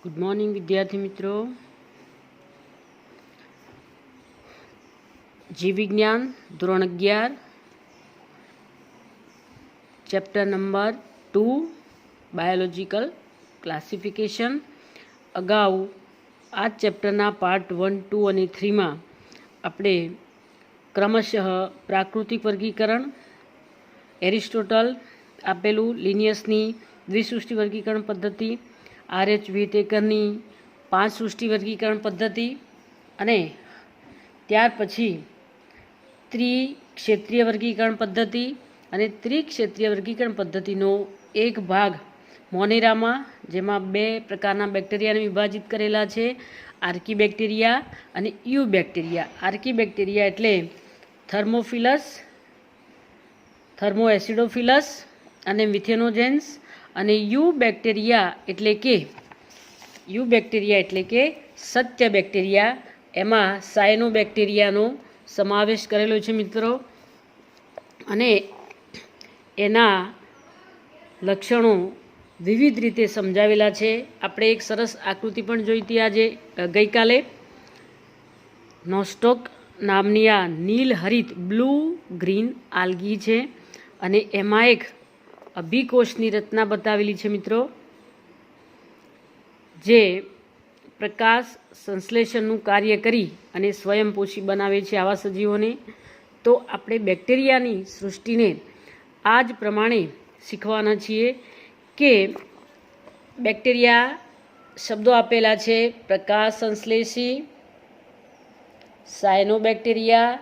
Good morning विद्यार्थी मित्रों। जीव विज्ञान धोरण 11 चैप्टर नंबर 2 बायोलॉजिकल क्लासिफिकेशन। अगाऊ आ चैप्टरना पार्ट 1, 2 और 3 में આપણે क्रमशः प्राकृतिक वर्गीकरण, एरिस्टोटल आपेलू लिनियसनी द्विसृष्टि वर्गीकरण पद्धति, RH વિટેકરની 5 સૃષ્ટિ વર્ગીકરણ પદ્ધતિ અને ત્યાર પછી ત્રિક્ષેત્રીય વર્ગીકરણ પદ્ધતિ અને ત્રિક્ષેત્રીય વર્ગીકરણ પદ્ધતિનો એક ભાગ મોનેરામાં, જેમાં 2 પ્રકારના બેક્ટેરિયાને વિભાજિત કરેલા છે, આર્કીબેક્ટેરિયા અને યુબેક્ટેરિયા। આર્કીબેક્ટેરિયા એટલે થર્મોફિલસ, થર્મોએસિડોફિલસ અને મિથેનોજેન્સ, અને યુબેક્ટેરિયા એટલે કે સત્ય બેક્ટેરિયા। એમાં સાયનોબેક્ટેરિયાનો સમાવેશ કરેલો છે મિત્રો, અને એના લક્ષણો વિવિધ રીતે સમજાવેલા છે। આપણે એક સરસ આકૃતિ પણ જોઈ હતી ગઈકાલે। નોસ્ટોક નામની આ નીલહરિત બ્લુ ગ્રીન આલ્ગી છે, અને એમાં એક અભિકોષની રચના બતાવેલી છે મિત્રો, જે પ્રકાશ સંશ્લેષણનું કાર્ય કરી અને સ્વયંપોષી બનાવે છે આવા સજીવોને। તો આપણે બેક્ટેરિયાની સૃષ્ટિને આ જ પ્રમાણે શીખવાના છીએ કે બેક્ટેરિયા શબ્દો આપેલા છે: પ્રકાશ સંશ્લેષી, સાયનોબેક્ટેરિયા,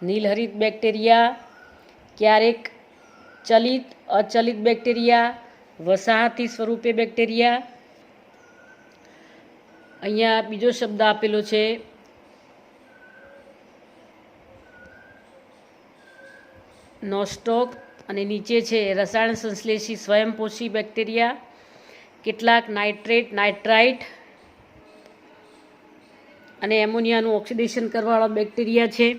નીલહરિત બેક્ટેરિયા, ક્યારેક ચલિત અચલિત બેક્ટેરિયા, વસાહતી સ્વરૂપે બેક્ટેરિયા। અહીંયા બીજો શબ્દ આપેલો છે નોસ્ટોક, અને નીચે છે રસાયણ સંશ્લેષી સ્વયંપોષી બેક્ટેરિયા। કેટલાક નાઇટ્રેટ, નાઇટ્રાઇટ અને એમોનિયાનું ઓક્સિડેશન કરવાવાળા બેક્ટેરિયા છે,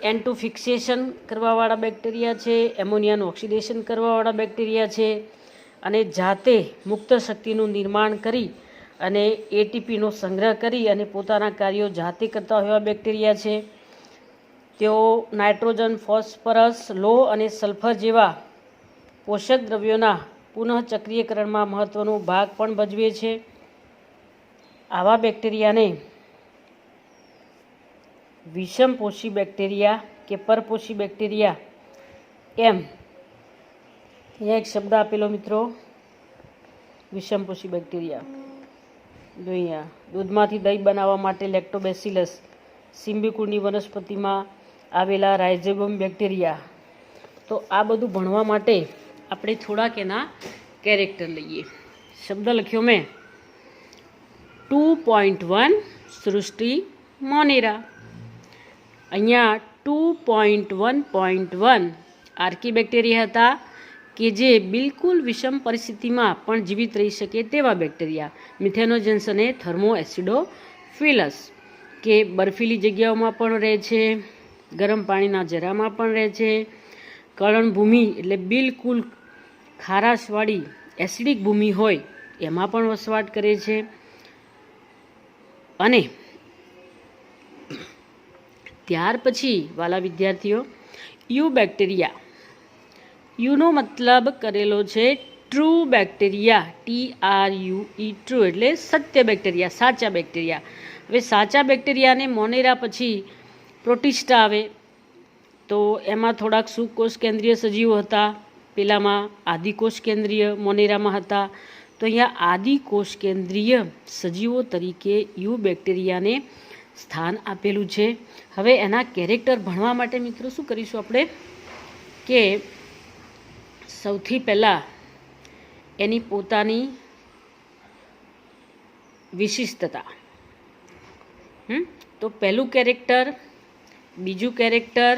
N2 ફિક્સેશન કરવાવાળા બેક્ટેરિયા છે, એમોનિયાનું ઓક્સિડેશન કરવાવાળા બેક્ટેરિયા છે, અને જાતે મુક્ત શક્તિનું નિર્માણ કરી અને એટીપીનો સંગ્રહ કરી અને પોતાના કાર્યો જાતે કરતા હોય એવા બેક્ટેરિયા છે। તેઓ નાઇટ્રોજન, ફોસ્ફરસ, લોહ અને સલ્ફર જેવા પોષક દ્રવ્યોના પુનઃચક્રીયકરણમાં મહત્વનો ભાગ પણ ભજવે છે। આવા બેક્ટેરિયાને વિષમપોષી બેક્ટેરિયા કે પરપોષી બેક્ટેરિયા એમ અહીંયા એક શબ્દ આપેલો મિત્રો, વિષમપોષી બેક્ટેરિયા। જો અહીંયા દૂધમાંથી દહીં બનાવવા માટે લેક્ટોબેસિલસ, સિમ્બિકુળની વનસ્પતિમાં આવેલા રાઇઝોબિયમ બેક્ટેરિયા। તો આ બધું ભણવા માટે આપણે થોડાક એના કેરેક્ટર લઈએ। શબ્દ લખ્યો મેં 2.1 સૃષ્ટિ મોનેરા। અહીંયા 2.1.1 આર્કીબેક્ટેરિયા હતા કે જે બિલકુલ વિષમ પરિસ્થિતિમાં પણ જીવિત રહી શકે તેવા બેક્ટેરિયા। મિથેનોજેન્સ અને થર્મોએસિડોફિલસ કે બર્ફીલી જગ્યાઓમાં પણ રહે છે, ગરમ પાણીના જરામાં પણ રહે છે, કળણ ભૂમિ એટલે બિલકુલ ખારાશવાળી એસિડિક ભૂમિ હોય એમાં પણ વસવાટ કરે છે। અને ત્યાર પછી વાલા વિદ્યાર્થીઓ, યુબેક્ટેરિયા, યુનો મતલબ કરેલો છે ટ્રુ બેક્ટેરિયા, TRUE, ટ્રુ એટલે સત્ય બેક્ટેરિયા, સાચા બેક્ટેરિયા। હવે સાચા બેક્ટેરિયાને મોનેરા પછી પ્રોટિસ્ટા આવે, તો એમાં થોડાક સુકોષ કેન્દ્રીય સજીવો હતા, પેલામાં આદિકોષ કેન્દ્રીય મોનેરામાં હતા। તો અહીંયા આદિકોષ કેન્દ્રીય સજીવો તરીકે યુ બેક્ટેરિયાને સ્થાન આપેલું છે। હવે એના કેરેક્ટર ભણવા માટે મિત્રો શું કરીશું આપણે કે સૌથી પહેલાં એની પોતાની વિશિષ્ટતા। તો પહેલું કેરેક્ટર, બીજું કેરેક્ટર,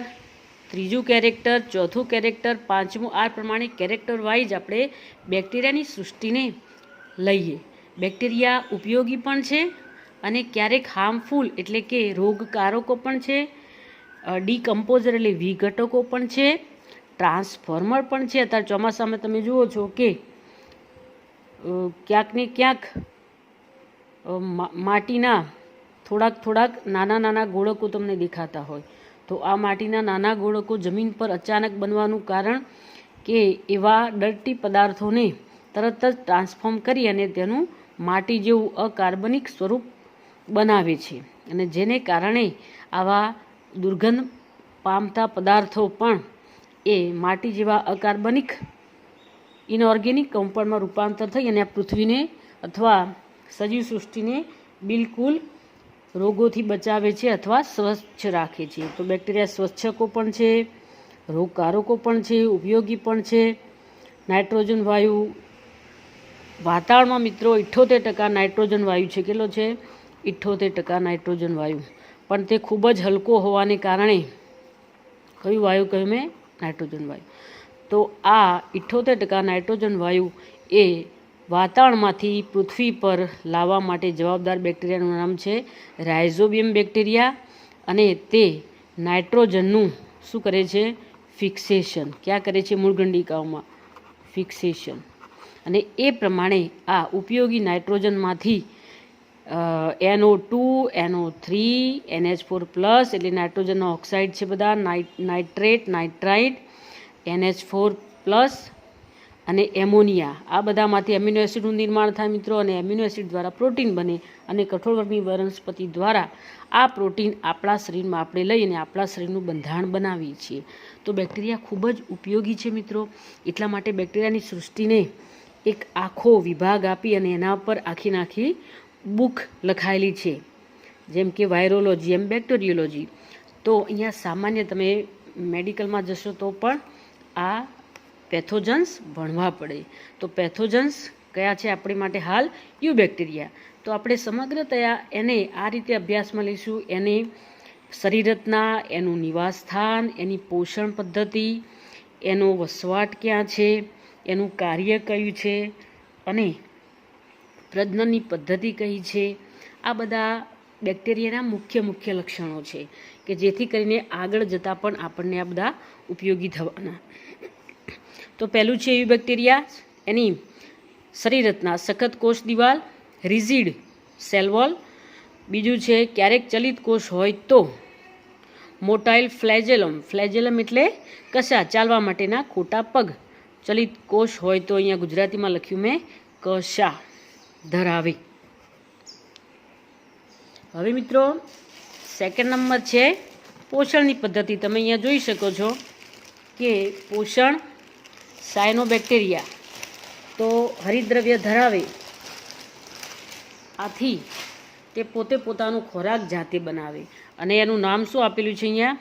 ત્રીજું કેરેક્ટર, ચોથું કેરેક્ટર, પાંચમું, આ પ્રમાણે કેરેક્ટર વાઇઝ આપણે બેક્ટેરિયાની સૃષ્ટિને લઈએ। બેક્ટેરિયા ઉપયોગી પણ છે અને ક્યારેક હાર્મફુલ એટલે કે રોગકારકો પણ છે, ડીકમ્પોઝર એટલે વિઘટકો પણ છે, ટ્રાન્સફોર્મર પણ છે। અત્યારે ચોમાસામાં તમે જુઓ છો કે ક્યાંક ને ક્યાંક માટીના થોડાક નાના ગોળકો તમને દેખાતા હોય, તો આ માટીના નાના ગોળકો જમીન પર અચાનક બનવાનું કારણ કે એવા ડર્ટી પદાર્થોને તરત જ ટ્રાન્સફોર્મ કરી અને તેનું માટી જેવું અકાર્બનિક સ્વરૂપ બનાવે છે, અને જેને કારણે આવા દુર્ગંધ પામતા પદાર્થો પણ એ માટી જેવા અકાર્બનિક ઇનઓર્ગેનિક કમ્પાઉન્ડમાં રૂપાંતર થઈ અને આ પૃથ્વીને અથવા સજીવ સૃષ્ટિને બિલકુલ રોગોથી બચાવે છે અથવા સ્વચ્છ રાખે છે. તો બેક્ટેરિયા સ્વચ્છકો પણ છે, રોગકારકો પણ છે, ઉપયોગી પણ છે. નાઇટ્રોજન વાયુ વાતાવરણમાં મિત્રો 78% નાઇટ્રોજન વાયુ છે. કેટલો છે? 78% નાઇટ્રોજન વાયુ, પણ તે ખૂબ જ હલકો હોવાને કારણે કયું વાયુ કહ્યું મેં? નાઇટ્રોજન વાયુ. તો આ 78% નાઇટ્રોજન વાયુ એ વાતાવરણમાંથી પૃથ્વી પર લાવવા માટે જવાબદાર બેક્ટેરિયાનું નામ છે રાઇઝોબિયમ બેક્ટેરિયા, અને તે નાઇટ્રોજનનું શું કરે છે? ફિક્સેશન. ક્યાં કરે છે? મૂળગંડિકાઓમાં ફિક્સેશન. અને એ પ્રમાણે આ ઉપયોગી નાઇટ્રોજનમાંથી NO2, NO3, NH4+, એટલે નાઇટ્રોજનનો ઓક્સાઇડ છે બધા, નાઇટ્રેટ, નાઇટ્રાઇટ, NH4+, અને એમોનિયા, આ બધામાંથી એમિનો એસિડનું નિર્માણ થાય મિત્રો, અને એમિનો એસિડ દ્વારા પ્રોટીન બને, અને કઠોળવર્ગની વનસ્પતિ દ્વારા આ પ્રોટીન આપણા શરીરમાં આપણે લઈ અને આપણા શરીરનું બંધારણ બનાવીએ છીએ. તો બેક્ટેરિયા ખૂબ જ ઉપયોગી છે મિત્રો. એટલા માટે બેક્ટેરિયાની સૃષ્ટિને એક આખો વિભાગ આપી અને એના પર આખી બુક લખાયેલી છે, જેમ કે વાયરોલોજી, એમ બેક્ટેરિયોલોજી. તો અહીંયા સામાન્ય તમે મેડિકલમાં જશો તો પણ આ પેથોજન્સ ભણવા પડે. તો પેથોજન્સ કયા છે આપણી માટે હાલ? You bacteria. તો આપણે સમગ્રતયા એને આ રીતે અભ્યાસમાં લઈશું. એને શરીર રચના, એનું નિવાસ સ્થાન, એની પોષણ પદ્ધતિ, એનો વસવાટ ક્યાં છે, એનું કાર્ય કયું છે, અને પ્રજનનની પદ્ધતિ કઈ છે. આ બધા બેક્ટેરિયાના મુખ્ય લક્ષણો છે કે જેથી કરીને આગળ જતાં પણ આપણને આ બધા ઉપયોગી થવાના. તો પહેલું છે યુ બેક્ટેરિયા, એની શરીર રચના સખત કોષ દિવાલ, રિજિડ સેલ વોલ. બીજું છે ક્યારેક ચલિત કોષ હોય તો મોટાઇલ ફ્લેજેલમ. ફ્લેજેલમ એટલે કશા, ચાલવા માટેના ખોટા પગ. ચલિત કોષ હોય તો અહીંયા ગુજરાતીમાં લખ્યું મેં કશા ધરાવે. હવે મિત્રો સેકન્ડ નંબર છે પોષણની પદ્ધતિ. તમે અહીંયા જોઈ શકો છો કે પોષણ સાયનોબેક્ટેરિયા તો હરિતદ્રવ્ય ધરાવે, આથી તે પોતે પોતાનો ખોરાક જાતે બનાવે, અને એનું નામ શું આપેલું છે અહીંયા?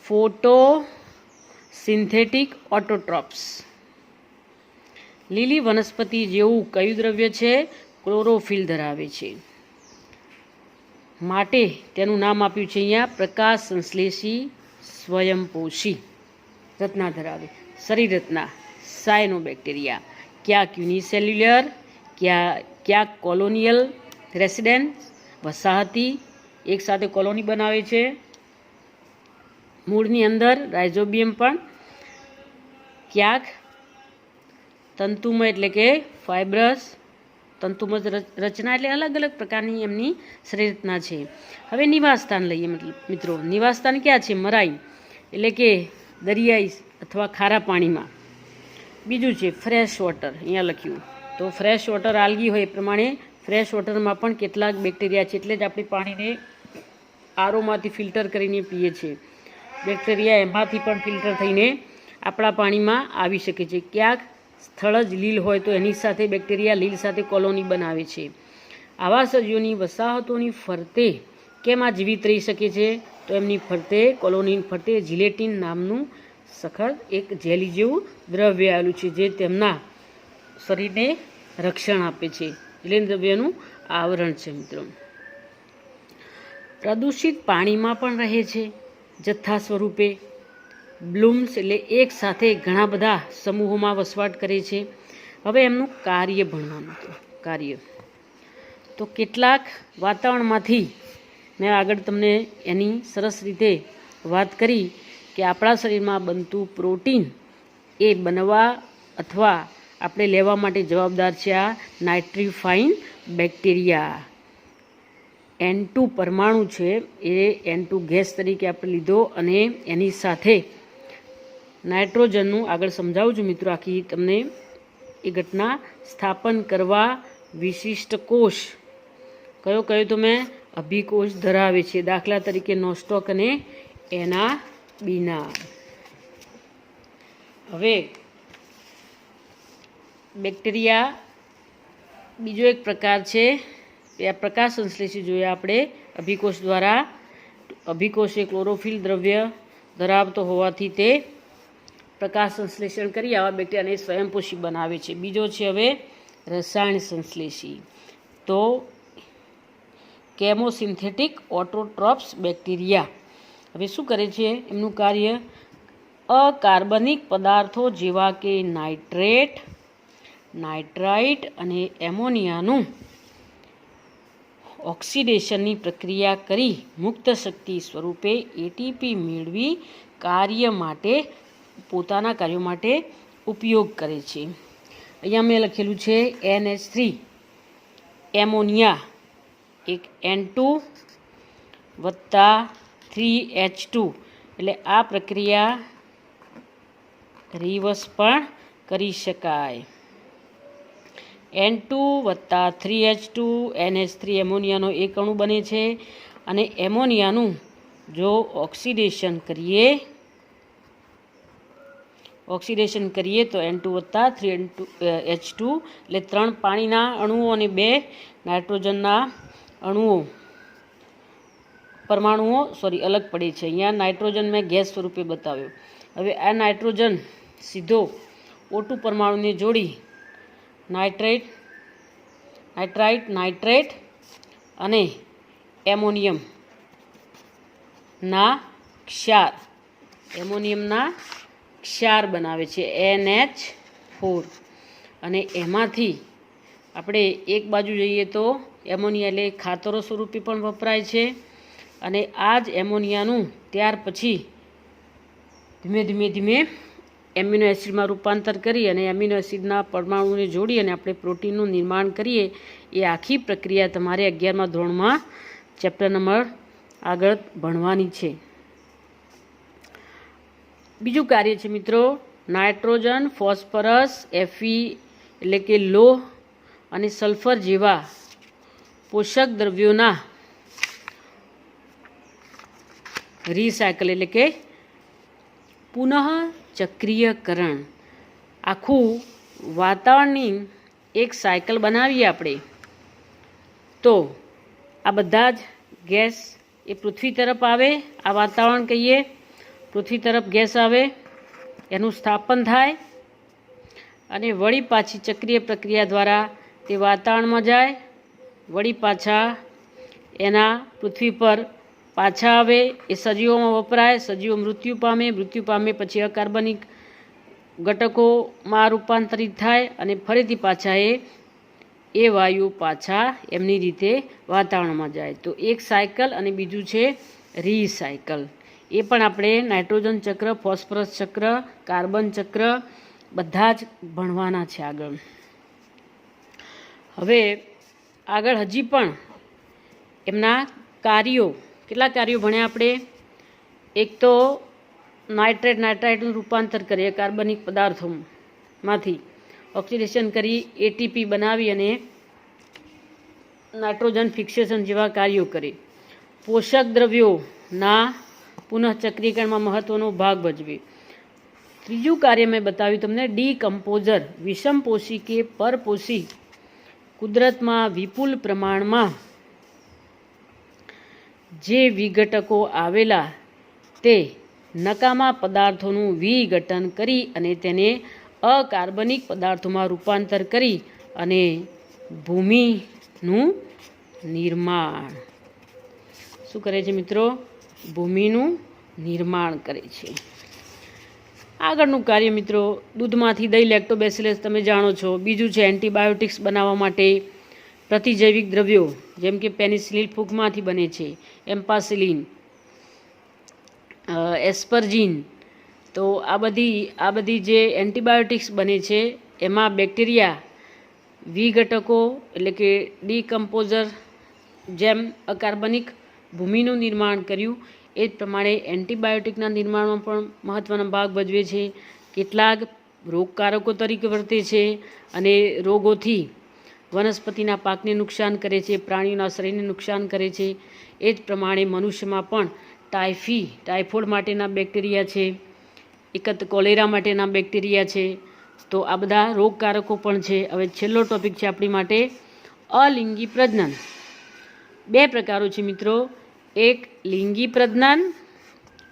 ફોટોસિન્થેટિક ઓટોટ્રોપ્સ. લીલી વનસ્પતિ જેવું કયું દ્રવ્ય છે? ક્લોરોફિલ ધરાવે છે, માટે તેનું નામ આપ્યું છે અહીંયા પ્રકાશ સંશ્લેષી સ્વયંપોષી રચના ધરાવે. શરીર રચના સાયનોબેક્ટેરિયા ક્યાંક યુનિસેલ્યુલર, ક્યાંક કોલોનિયલ રેસિડેન્સ, વસાહતી, એક સાથે કોલોની બનાવે છે. મૂળની અંદર રાઇઝોબિયમ પણ, ક્યાંક તંતુમય એટલે કે ફાઇબ્રસ, તંતુમય રચના એટલે અલગ પ્રકારની એમની શરીર રચના છે. હવે નિવાસસ્થાન લઈએ મિત્રો. નિવાસસ્થાન ક્યાં છે? મરાઈન એટલે કે દરિયાઈ અથવા ખારા પાણીમાં. બીજું છે ફ્રેશ વોટર, અહીંયા લખ્યું. તો ફ્રેશ વોટર આલ્ગી હોય એ પ્રમાણે ફ્રેશ વોટરમાં પણ કેટલાક બેક્ટેરિયા છે, એટલે જ આપણે પાણીને આરોમાંથી ફિલ્ટર કરીને પીએ છીએ. બેક્ટેરિયા એમાંથી પણ ફિલ્ટર થઈને આપણા પાણીમાં આવી શકે છે. ક્યાંક સ્થળ જ લીલ હોય તો એની સાથે બેક્ટેરિયા લીલ સાથે કોલોની બનાવે છે. આવા સજીવોની વસાહતોની ફરતે કેમ આ જીવિત રહી શકે છે? તો એમની ફરતે, કોલોનીની ફરતે જિલેટિન નામનું સખત એક જેલી જેવું દ્રવ્ય આવેલું છે, જે તેમના શરીરને રક્ષણ આપે છે. જિલેટિન દ્રવ્યનું આવરણ છે મિત્રો. પ્રદૂષિત પાણીમાં પણ રહે છે જથ્થા સ્વરૂપે. બ્લૂમ્સ એટલે એક સાથે ઘણા બધા સમૂહોમાં વસવાટ કરે છે. હવે એમનું કાર્ય ભણવાનું. કાર્ય તો કેટલાક વાતાવરણમાંથી મેં આગળ તમને એની સરસ રીતે વાત કરી કે આપણા શરીરમાં બનતું પ્રોટીન એ બનવા અથવા આપણે લેવા માટે જવાબદાર છે આ નાઇટ્રીફાઇન બેક્ટેરિયા. N2 પરમાણુ છે એ N2 ગેસ તરીકે આપણે લીધો અને એની સાથે નાઇટ્રોજનનું આગળ સમજાવું છું મિત્રો આખી તમને એ ઘટના સ્થાપન કરવા વિશિષ્ટ કોષ કયો તો મેં અભિકોષ ધરાવે છે, દાખલા તરીકે નોસ્ટોક અને એના બીના. હવે બેક્ટેરિયા બીજો એક પ્રકાર છે, આ પ્રકાશ સંશ્લેષી જોયા આપણે અભિકોષ દ્વારા. અભિકોષ એ ક્લોરોફિલ દ્રવ્ય ધરાવતો હોવાથી તે પ્રકાશ સંશ્લેષણ કરી આવા બેક્ટેરિયાને સ્વયંપોષી બનાવે છે. બીજો છે હવે રસાયણ સંશ્લેષી. તો કેમોસિન્થેટિક ઓટોટ્રોપ્સ બેક્ટેરિયા હવે શું કરે છે, એમનું કાર્ય અકાર્બનિક પદાર્થો જેવા કે નાઇટ્રેટ, નાઇટ્રાઇટ અને એમોનિયાનું ઓક્સિડેશનની પ્રક્રિયા કરી મુક્ત શક્તિ સ્વરૂપે એટીપી મેળવી પોતાના કાર્યો માટે ઉપયોગ કરે છે. અહીંયા મેં લખેલું છે NH3 એમોનિયા એક N2 + 3H2 એટલે આ પ્રક્રિયા રિવર્સ પણ કરી શકાય. N2 + 3H2 NH3 એમોનિયાનો એક અણુ બને છે અને એમોનિયાનું જો ઓક્સિડેશન કરીએ તો N2 + 3H2 એટલે 3 પાણીના અણુઓ અને 2 નાઇટ્રોજનના પરમાણુઓ અલગ પડે છે. અહીંયા નાઇટ્રોજન મેં ગેસ સ્વરૂપે બતાવ્યો. હવે આ નાઇટ્રોજન સીધો O2 પરમાણુને જોડી નાઇટ્રેટ અને એમોનિયમના ક્ષાર બનાવે છે NH4. અને એમાંથી આપણે એક બાજુ જઈએ તો એમોનિયા એટલે ખાતરો સ્વરૂપે પણ વપરાય છે અને આ જ એમોનિયાનું ત્યાર પછી ધીમે એમિનો એસિડમાં રૂપાંતર કરી અને એમિનો એસિડના પરમાણુને જોડી અને આપણે પ્રોટીનનું નિર્માણ કરીએ. એ આખી પ્રક્રિયા તમારે 11મા ધોરણમાં ચેપ્ટર નંબર આગળ ભણવાની છે. બીજું કાર્ય છે મિત્રો નાઇટ્રોજન, ફોસ્ફરસ, Fe એટલે કે લોહ અને સલ્ફર જેવા પોષક દ્રવ્યોના રિસાયકલ એટલે કે પુનઃ ચક્રીયકરણ. આખું વાતાવરણની એક સાયકલ બનાવીએ આપણે તો આ બધા જ ગેસ એ પૃથ્વી તરફ આવે, આ વાતાવરણ કહીએ, પૃથ્વી તરફ ગેસ આવે, એનું સ્થાપન થાય અને વળી પાછી ચક્રીય પ્રક્રિયા દ્વારા તે વાતાવરણમાં જાય, વળી પાછા એના પૃથ્વી પર પાછા આવે, એ સજીવોમાં વપરાય, સજીવો મૃત્યુ પામે પછી અકાર્બનિક ઘટકોમાં રૂપાંતરિત થાય અને ફરીથી પાછા એ વાયુ પાછા એમની રીતે વાતાવરણમાં જાય. તો એક સાયકલ અને બીજું છે રીસાયકલ. એ પણ આપણે નાઇટ્રોજન ચક્ર, ફોસ્ફરસ ચક્ર, કાર્બન ચક્ર બધા જ ભણવાના છે આગળ. હવે આગળ હજી પણ એમના કાર્યો, કેટલા કાર્યો ભણ્યા આપણે? એક તો નાઇટ્રાઇટનું રૂપાંતર કરીએ કાર્બનિક પદાર્થોમાંથી, ઓક્સિડેશન કરી એટીપી બનાવી અને નાઇટ્રોજન ફિક્સેશન જેવા કાર્યો કરે. પોષક દ્રવ્યોના પુનઃચક્રીકરણમાં મહત્વનો ભાગ ભજવે. ત્રીજું કાર્ય મેં બતાવ્યું તમને ડીકમ્પોઝર, વિષમપોષી કે પરપોષી કુદરતમાં વિપુલ પ્રમાણમાં જે વિઘટકો આવેલા તે નકામા પદાર્થોનું વિઘટન કરી અને તેને અકાર્બનિક પદાર્થોમાં રૂપાંતર કરી અને ભૂમિનું નિર્માણ શું કરે છે મિત્રો? ભૂમિનું નિર્માણ કરે છે. આગળનું કાર્ય મિત્રો દૂધમાંથી દહીં, લેક્ટોબેસિલસ તમે જાણો છો. બીજું છે એન્ટીબાયોટિક્સ બનાવવા માટે પ્રતિજૈવિક દ્રવ્યો, જેમ કે પેનિસિલિન ફૂગમાંથી બને છે, એમ્પાસિલિન, એસ્પરજીન. તો આ બધી જે એન્ટીબાયોટિક્સ બને છે એમાં બેક્ટેરિયા વિઘટકો એટલે કે ડીકમ્પોઝર જેમ અકાર્બનિક ભૂમિનું નિર્માણ કર્યું એ જ પ્રમાણે એન્ટીબાયોટિકના નિર્માણમાં પણ મહત્ત્વનો ભાગ ભજવે છે. કેટલાક રોગકારકો તરીકે વર્તે છે અને રોગોથી વનસ્પતિના પાકને નુકસાન કરે છે, પ્રાણીઓના શરીરને નુકસાન કરે છે. એ જ પ્રમાણે મનુષ્યમાં પણ ટાઇફોઇડ માટેના બેક્ટેરિયા છે, કોલેરા માટેના બેક્ટેરિયા છે. તો આ બધા રોગકારકો પણ છે. હવે છેલ્લો ટોપિક છે આપણી માટે અલિંગી પ્રજનન. 2 પ્રકારો છે મિત્રો, એક લિંગી પ્રજનન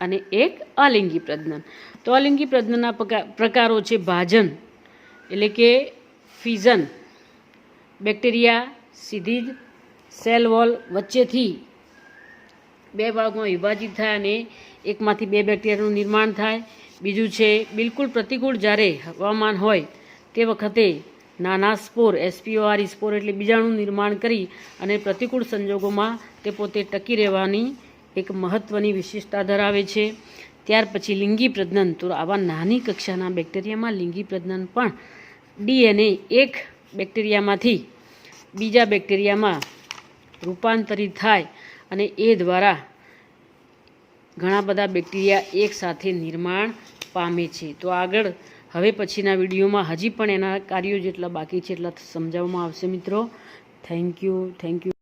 અને એક અલિંગી પ્રજનન. તો અલિંગી પ્રજનનના પ્રકારો છે ભાજન એટલે કે ફિઝન. બેક્ટેરિયા સીધી જ સેલ વોલ વચ્ચેથી 2 ભાગમાં વિભાજિત થાય અને એકમાંથી 2 બેક્ટેરિયાનું નિર્માણ થાય. બીજું છે બિલકુલ પ્રતિકૂળ, જ્યારે હવામાન હોય તે વખતે નાના સ્પોર SPOR સ્પોર એટલે બીજાણું નિર્માણ કરી અને પ્રતિકૂળ સંજોગોમાં તે પોતે ટકી રહેવાની એક મહત્ત્વની વિશેષતા ધરાવે છે. ત્યાર પછી લિંગી પ્રજનન. તો આવા નાની કક્ષાના બેક્ટેરિયામાં લિંગી પ્રજનન પણ DNA એક બેક્ટેરિયામાંથી બીજા બેક્ટેરિયામાં રૂપાંતરિત થાય અને એ દ્વારા ઘણા બધા બેક્ટેરિયા એકસાથે નિર્માણ પામે છે. તો આગળ હવે પછીના વિડીયોમાં હજી પણ એના કાર્યો જેટલા બાકી છે એટલા સમજાવવામાં આવશે મિત્રો. Thank you.